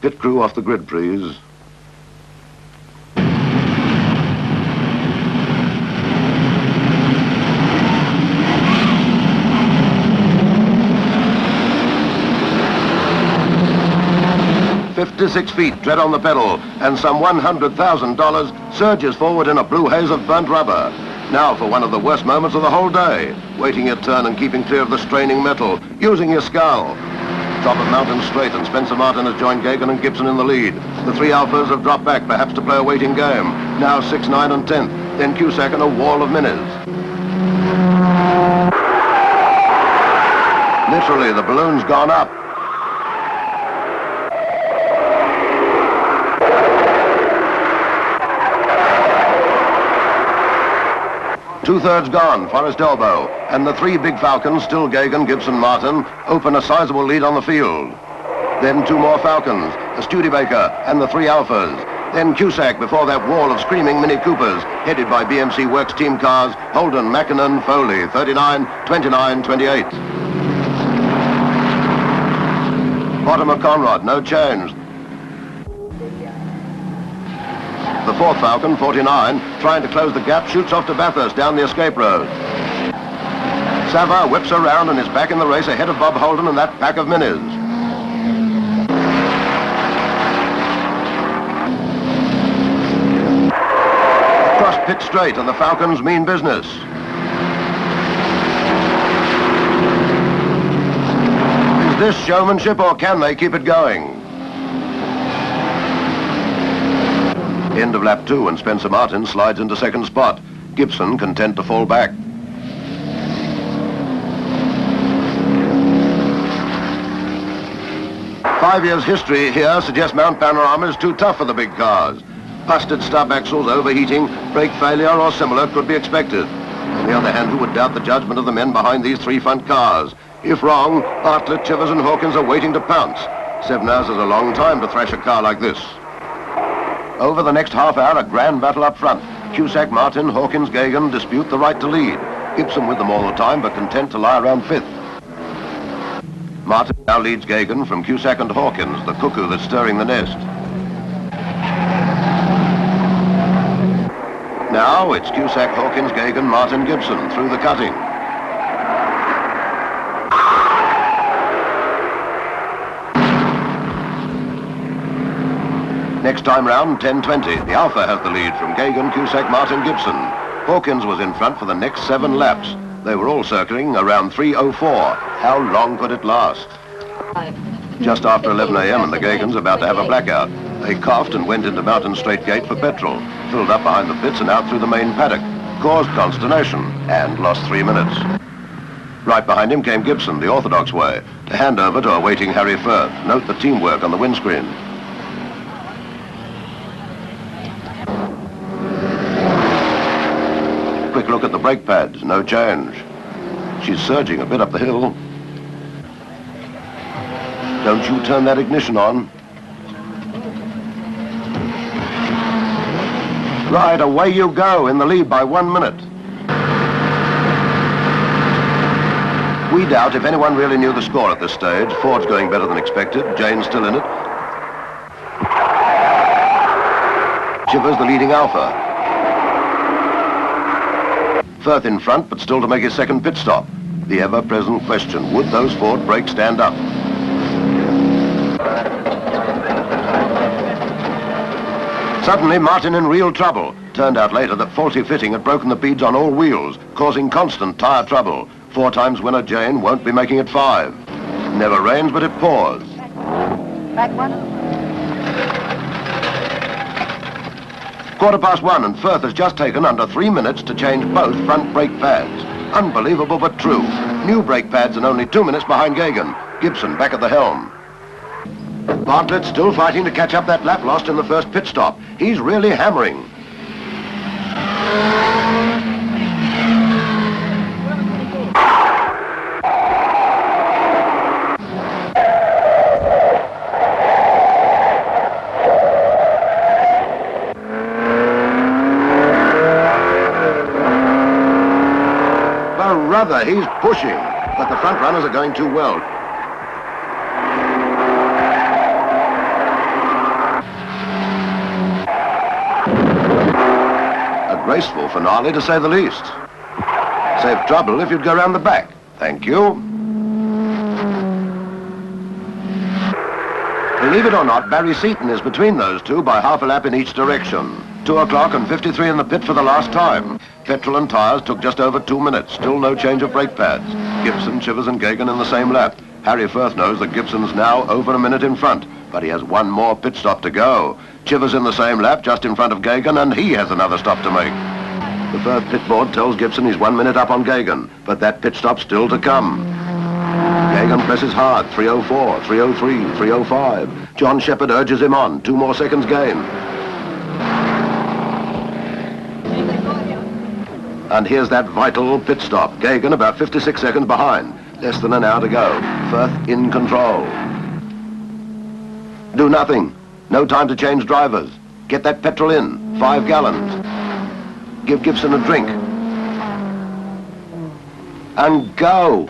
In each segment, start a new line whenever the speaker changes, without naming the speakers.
Pit crew off the grid, please. "56 feet, tread on the pedal, and some $100,000 surges forward in a blue haze of burnt rubber. Now for one of the worst moments of the whole day. Waiting your turn and keeping clear of the straining metal, using your scull. Top of mountain straight, and Spencer Martin has joined Gagan and Gibson in the lead. The three Alphas have dropped back, perhaps to play a waiting game. Now 6, 9 and 10th, then Cusack and a wall of Minis. Literally, the balloon's gone up. Two-thirds gone, Forest Elbow, and the three big Falcons, still Gagan, Gibson, Martin, open a sizable lead on the field. Then two more Falcons, a Studebaker and the three Alphas. Then Cusack before that wall of screaming Mini Coopers, headed by BMC Works team cars, Holden, Mackinnon, Foley, 39, 29, 28. Bottom of Conrad, no change. The fourth Falcon, 49, trying to close the gap, shoots off to Bathurst down the escape road. Savard whips around and is back in the race ahead of Bob Holden and that pack of Minis. Across pit straight and the Falcons mean business. Is this showmanship or can they keep it going? End of lap 2 and Spencer Martin slides into second spot. Gibson content to fall back. Five years history here suggests Mount Panorama is too tough for the big cars. Busted stub axles, overheating, brake failure or similar could be expected. On the other hand, who would doubt the judgment of the men behind these three front cars? If wrong, Bartlett, Chivers and Hawkins are waiting to pounce. 7 hours is a long time to thrash a car like this. Over the next half hour, a grand battle up front. Cusack, Martin, Hawkins, Gagan dispute the right to lead. Gibson with them all the time, but content to lie around 5th. Martin now leads Gagan from Cusack and Hawkins, the cuckoo that's stirring the nest. Now it's Cusack, Hawkins, Gagan, Martin, Gibson through the cutting. Next time round, 10:20. The Alpha has the lead from Gagan, Cusack, Martin, Gibson. Hawkins was in front for the next 7 laps. They were all circling around 3:04. How long could it last? Just after 11 a.m. and the Gagans about to have a blackout. They coughed and went into Mountain Straight Gate for petrol. Filled up behind the pits and out through the main paddock. Caused consternation and lost 3 minutes. Right behind him came Gibson, the orthodox way, to hand over to a waiting Harry Firth. Note the teamwork on the windscreen. Quick look at the brake pads, no change. She's surging a bit up the hill. Don't you turn that ignition on. Right, away you go, in the lead by 1 minute. We doubt if anyone really knew the score at this stage. Ford's going better than expected, Jane's still in it. Chivers the leading Alpha. Firth in front, but still to make his second pit stop. The ever-present question, would those Ford brakes stand up? Suddenly, Martin in real trouble. Turned out later that faulty fitting had broken the beads on all wheels, causing constant tyre trouble. 4 times winner Jane won't be making it 5. Never rains, but it pours.
Back one.
1:15 and Firth has just taken under 3 minutes to change both front brake pads. Unbelievable but true. New brake pads and only 2 minutes behind Gagan. Gibson back at the helm. Bartlett still fighting to catch up that lap lost in the first pit stop. He's really hammering. Brother, he's pushing, but the front runners are going too well. graceful finale to say the least. Save trouble if you'd go round the back. Thank you. Believe it or not, Barry Seaton is between those two by half a lap in each direction. 2 o'clock and 53 in the pit for the last time. Petrol and tyres took just over 2 minutes. Still no change of brake pads. Gibson, Chivers and Gagan in the same lap. Harry Firth knows that Gibson's now over a minute in front, but he has one more pit stop to go. Chivers in the same lap, just in front of Gagan, and he has another stop to make. The Firth pit board tells Gibson he's 1 minute up on Gagan, but that pit stop's still to come. Gagan presses hard, 3:04, 3:03, 3:05. John Shepherd urges him on, 2 more seconds gained. And here's that vital pit stop. Gagan about 56 seconds behind. Less than an hour to go. Firth in control. Do nothing. No time to change drivers. Get that petrol in. 5 gallons. Give Gibson a drink. And go.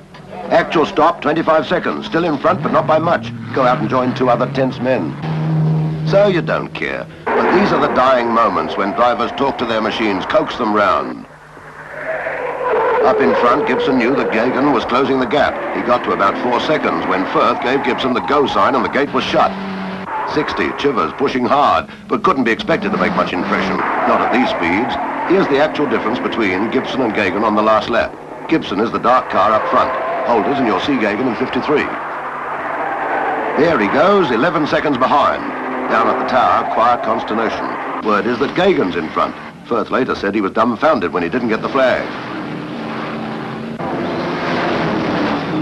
Actual stop, 25 seconds. Still in front, but not by much. Go out and join 2 other tense men. So you don't care. But these are the dying moments when drivers talk to their machines, coax them round. Up in front, Gibson knew that Gagan was closing the gap. He got to about 4 seconds when Firth gave Gibson the go sign and the gate was shut. 60, Chivers pushing hard, but couldn't be expected to make much impression. Not at these speeds. Here's the actual difference between Gibson and Gagan on the last lap. Gibson is the dark car up front. Holders, and you'll see Gagan in 53. There he goes, 11 seconds behind. Down at the tower, quiet consternation. Word is that Gagan's in front. Firth later said he was dumbfounded when he didn't get the flag.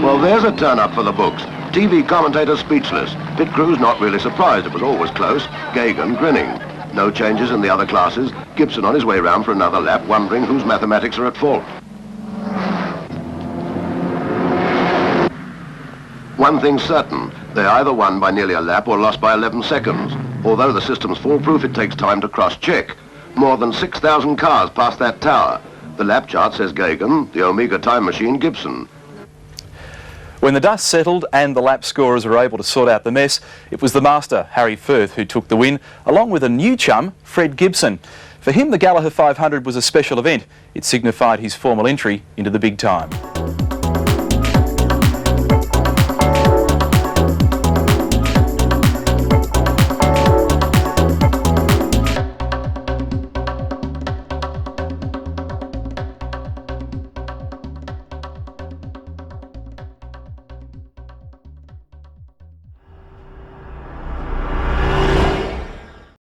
Well, there's a turn-up for the books. TV commentators speechless. Pit crew's not really surprised. It was always close. Gagan grinning. No changes in the other classes. Gibson on his way round for another lap, wondering whose mathematics are at fault. One thing's certain. They either won by nearly a lap or lost by 11 seconds. Although the system's foolproof, it takes time to cross-check. More than 6,000 cars passed that tower. The lap chart says Gagan, the Omega time machine Gibson.
When the dust settled and the lap scorers were able to sort out the mess, it was the master, Harry Firth, who took the win, along with a new chum, Fred Gibson. For him, the Gallaher 500 was a special event. It signified his formal entry into the big time.